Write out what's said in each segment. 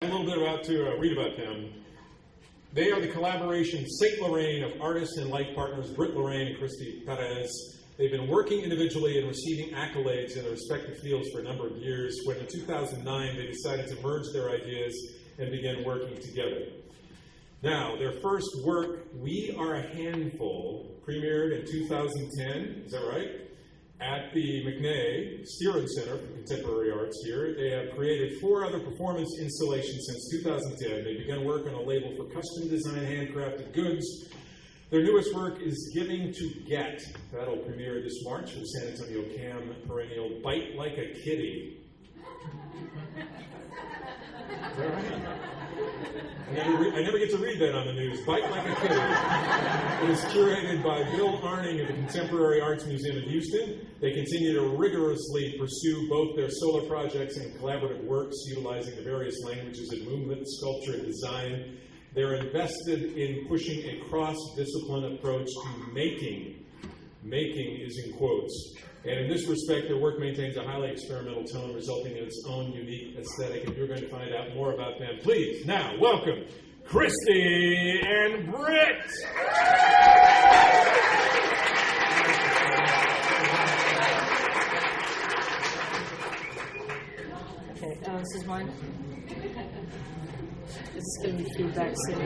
A little bit about to read about them. They are the collaboration St. Lorraine of artists and life partners Britt Lorraine and Kristy Perez. They've been working individually and receiving accolades in their respective fields for a number of years, when in 2009 they decided to merge their ideas and begin working together. Now, their first work, We Are a Handful, premiered in 2010, is that right? At the McNay Steeren Center for Contemporary Arts here. They have created 4 other performance installations since 2010. They began work on a label for custom design handcrafted goods. Their newest work is Giving to Get. That'll premiere this March with San Antonio CAM perennial Bite Like a Kitty. Is that right? I never get to read that on the news. Bite Like a Kitty. It is curated by Bill Arning of the Contemporary Arts Museum in Houston. They continue to rigorously pursue both their solo projects and collaborative works, utilizing the various languages of movement, sculpture, and design. They're invested in pushing a cross-discipline approach to making. Making is in quotes. And in this respect, their work maintains a highly experimental tone, resulting in its own unique aesthetic. And you're going to find out more about them. Please, now, welcome Kristy and Britt. Okay, this is mine. This is going to be feedback soon.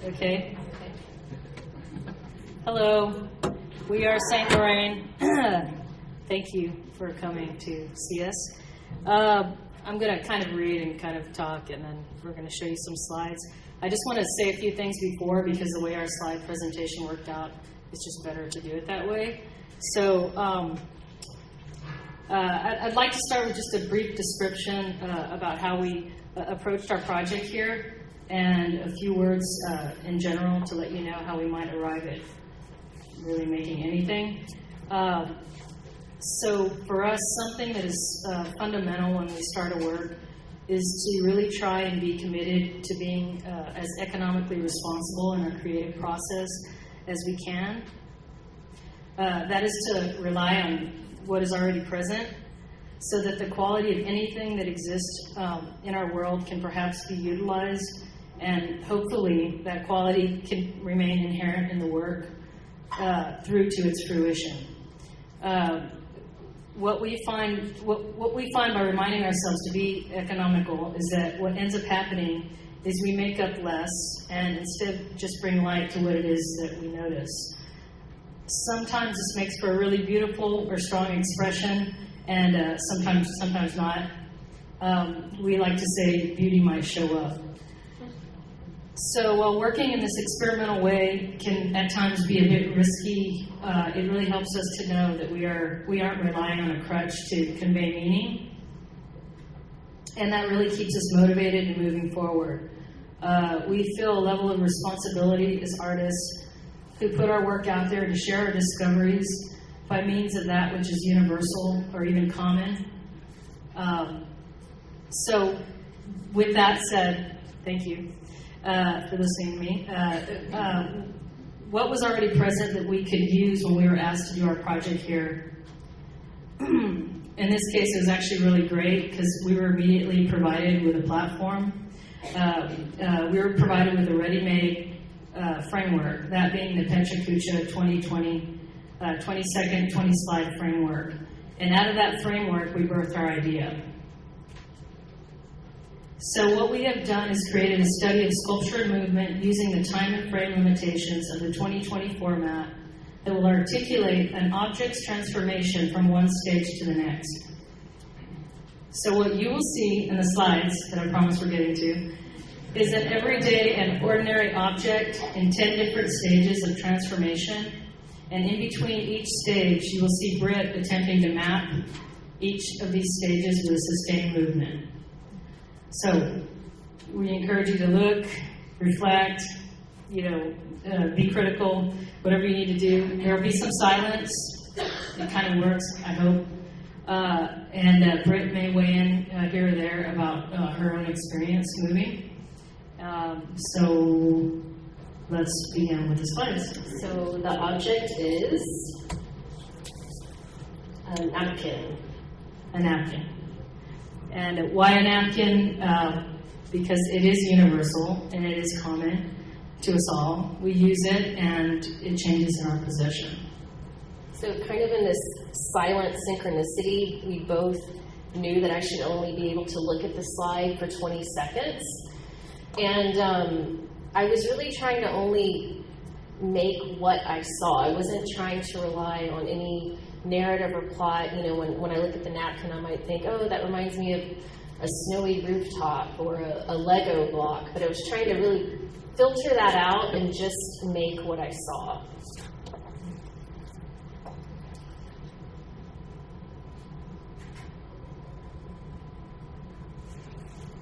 Okay. Hello, we are St. Lorraine. Thank you for coming to see us. I'm going to kind of read and kind of talk, and then we're going to show you some slides. I just want to say a few things before, because the way our slide presentation worked out, it's just better to do it that way. So I'd like to start with just a brief description about how we approached our project here, and a few words in general to let you know how we might arrive at really making anything. So for us, something that is fundamental when we start a work is to really try and be committed to being as economically responsible in our creative process as we can. That is to rely on what is already present, so that the quality of anything that exists in our world can perhaps be utilized, and hopefully that quality can remain inherent in the work through to its fruition. What we find by reminding ourselves to be economical is that what ends up happening is we make up less and instead just bring light to what it is that we notice. Sometimes this makes for a really beautiful or strong expression, and sometimes not. We like to say beauty might show up. So while working in this experimental way can at times be a bit risky, it really helps us to know that we aren't relying on a crutch to convey meaning, and that really keeps us motivated and moving forward. We feel a level of responsibility as artists who put our work out there to share our discoveries by means of that which is universal or even common. So with that said, thank you for listening to me. What was already present that we could use when we were asked to do our project here? In this case, it was actually really great because we were immediately provided with a platform. We were provided with a ready-made framework, that being the PechaKucha 2020 20-second, 20-slide framework. And out of that framework, we birthed our idea. So what we have done is created a study of sculpture and movement using the time and frame limitations of the 2020 format that will articulate an object's transformation from one stage to the next. So what you will see in the slides that I promise we're getting to is an everyday and ordinary object in 10 different stages of transformation. And in between each stage, you will see Britt attempting to map each of these stages with a sustained movement. So we encourage you to look, reflect, be critical, whatever you need to do. There will be some silence. It kind of works, I hope. And Britt may weigh in here or there about her own experience moving. So let's begin with the slides. So the object is a napkin. A napkin. And why a napkin? Because it is universal and it is common to us all. We use it and it changes in our possession. So kind of in this silent synchronicity, we both knew that I should only be able to look at the slide for 20 seconds. And I was really trying to only make what I saw. I wasn't trying to rely on any narrative or plot. You know, when I look at the napkin, I might think, oh, that reminds me of a snowy rooftop or a Lego block. But I was trying to really filter that out and just make what I saw.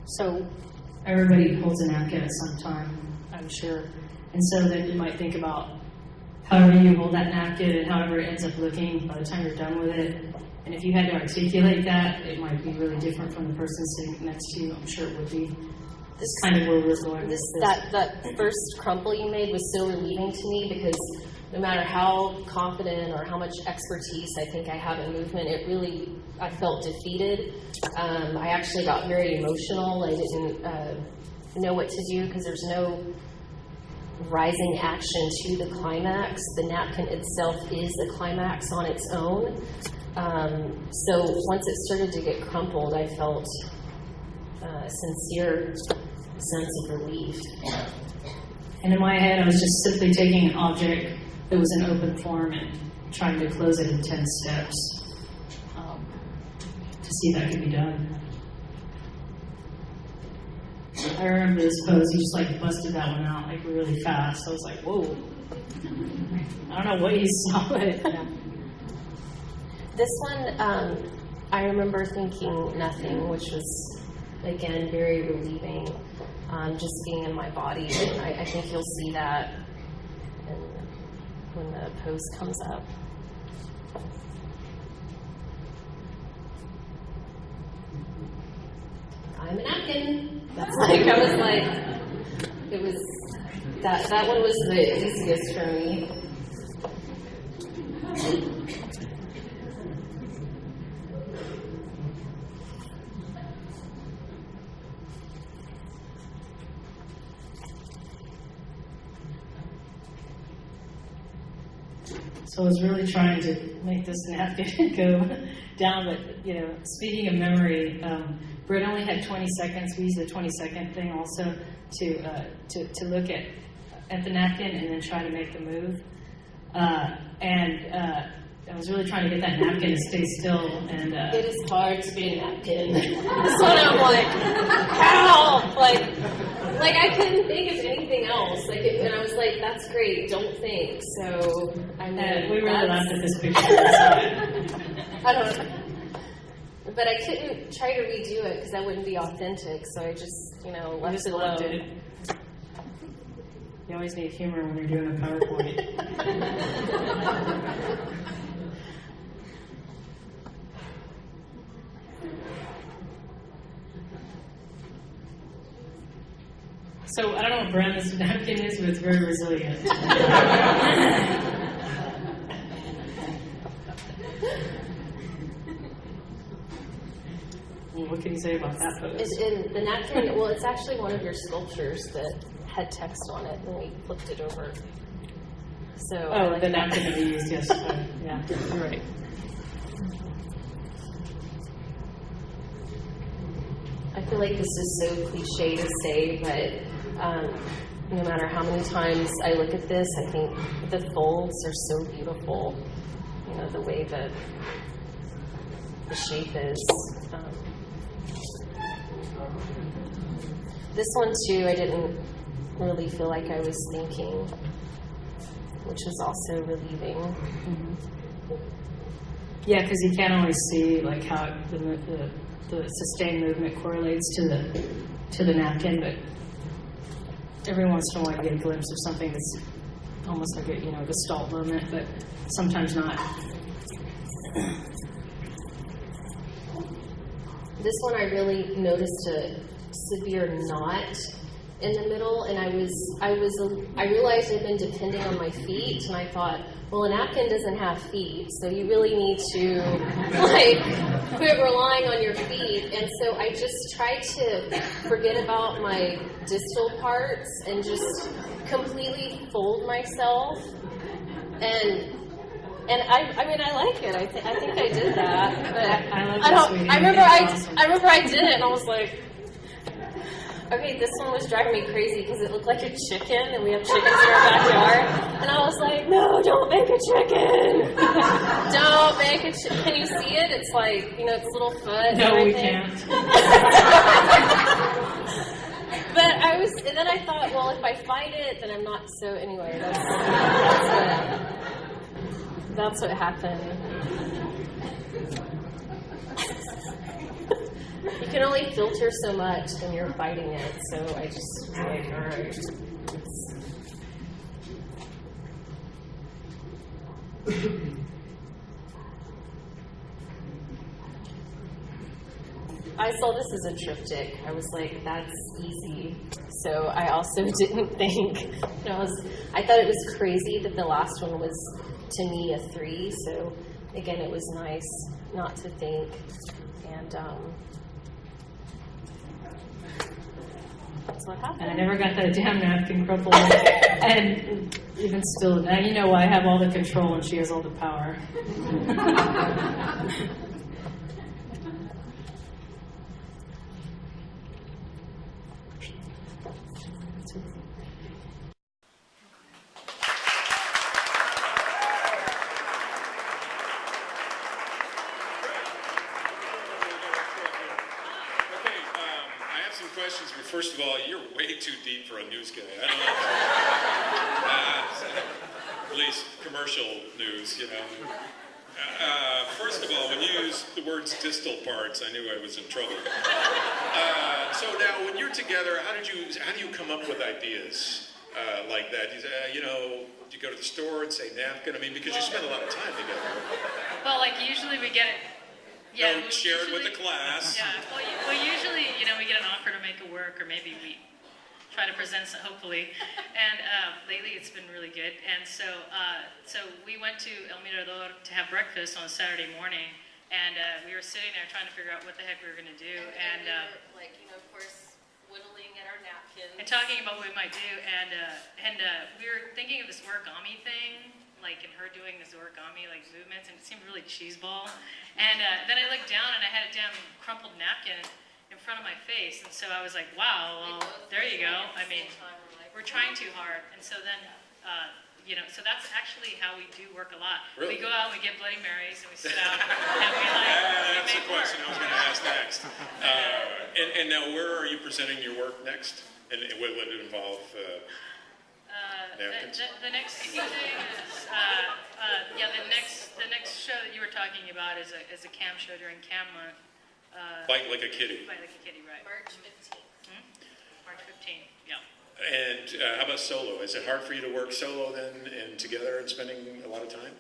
So everybody holds a napkin at some time, I'm sure. And so then you might think about however you hold that napkin and however it ends up looking by the time you're done with it. And if you had to articulate that, it might be really different from the person sitting next to you. I'm sure it would be. This is kind of where we're going with this. That first crumple you made was so relieving to me, because no matter how confident or how much expertise I think I have in movement, I felt defeated. I actually got very emotional. I didn't know what to do because there's no rising action to the climax. The napkin itself is a climax on its own. So once it started to get crumpled, I felt a sincere sense of relief. And in my head, I was just simply taking an object that was in open form and trying to close it in 10 steps to see if that could be done. I remember this pose, you just like busted that one out like really fast. I was like, whoa. I don't know what you saw, but yeah. This one, I remember thinking nothing, which was, again, very relieving, just being in my body. And I think you'll see that when the pose comes up. I'm a napkin. That's like, I was like, it was, that one was the easiest for me. So I was really trying to make this napkin go down, but, you know, speaking of memory, Britt only had 20 seconds. We used the 20-second thing also to look at the napkin and then try to make the move. I was really trying to get that napkin to stay still. And it is hard to be a napkin. This one I'm like, help! Like I couldn't think of anything else. And I was like, that's great. Don't think. So I mean, we really laughed at this picture. I don't know. But I couldn't try to redo it because that wouldn't be authentic. So I just, left it alone. You always need humor when you're doing a PowerPoint. So I don't know what brand this napkin is, but it's very resilient. What can you say about that photo? The napkin, well, it's actually one of your sculptures that had text on it, and we flipped it over. So the napkin that we used, yes. Yeah, you're right. I feel like this is so cliche to say, but no matter how many times I look at this, I think the folds are so beautiful. The way that the shape is. This one too, I didn't really feel like I was thinking, which was also relieving. Mm-hmm. Yeah, because you can't always see like how the sustained movement correlates to the napkin, but every once in a while you get a glimpse of something that's almost like a gestalt movement, but sometimes not. This one I really noticed a severe knot in the middle, and I realized I'd been depending on my feet, and I thought, well, a napkin doesn't have feet, so you really need to like quit relying on your feet. And so I just tried to forget about my distal parts and just completely fold myself. And I mean, I like it. I think I did that. But I remember I did it, and I was like, okay, this one was driving me crazy because it looked like a chicken, and we have chickens in our backyard. And I was like, no, don't make a chicken. Don't make a chicken. Can you see it? It's like, you know, its little foot and No, we everything. can't. But and then I thought, well, if I fight it, then I'm not so, anyway, that's what happened. You can only filter so much when you're fighting it, so I just was like, all right. I saw this as a triptych. I was like, that's easy. So I also didn't think, I thought it was crazy that the last one was, to me, a 3. So again, it was nice not to think. And that's what happened. And I never got that damn napkin crumpled. And even still, now you know why I have all the control and she has all the power. Questions, but first of all, you're way too deep for a news guy. I don't know. At least commercial news, you know. First of all, when you use the words distal parts, I knew I was in trouble. So now, when you're together, how do you come up with ideas like that? You know, do you go to the store and say napkin? I mean, because you spend a lot of time together. Well, like usually we get it. Yeah, Don't share it with the class. Yeah, well, usually, you know, we get an offer to make it work, or maybe we try to present it, hopefully. And lately, it's been really good. And so we went to El Mirador to have breakfast on a Saturday morning, and we were sitting there trying to figure out what the heck we were going to do. And we were, like, you know, of course, whittling at our napkins. And talking about what we might do, and we were thinking of this origami thing, like, and her doing this origami, like, movements, and it seemed really cheeseball. And then I looked down, and I had a damn crumpled napkin in front of my face, and so I was like, wow, well, there you go. I mean, we're trying too hard. And so then, you know, so that's actually how we do work a lot. Really? We go out, we get Bloody Marys, and we sit out, and we, like, That's the we make question I work. was going to ask next. And now, where are you presenting your work next? And what would it involve? The next thing is, the next show that you were talking about is a cam show during Cam Month. Bite like a kitty. Bite like a kitty, right? March 15th. March 15th, yeah. And how about solo? Is it hard for you to work solo then, and together, and spending a lot of time?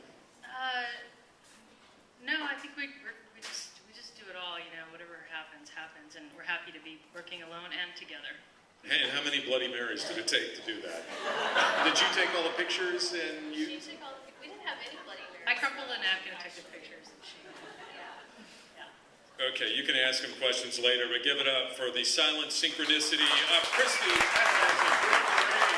No, I think we just do it all. You know, whatever happens, and we're happy to be working alone and together. And how many Bloody Marys did it take to do that? Did you take all the pictures and you? We didn't have any Bloody Marys. I crumpled a napkin and took the pictures. And Okay, you can ask him questions later, but give it up for the silent synchronicity of Kristy Perez.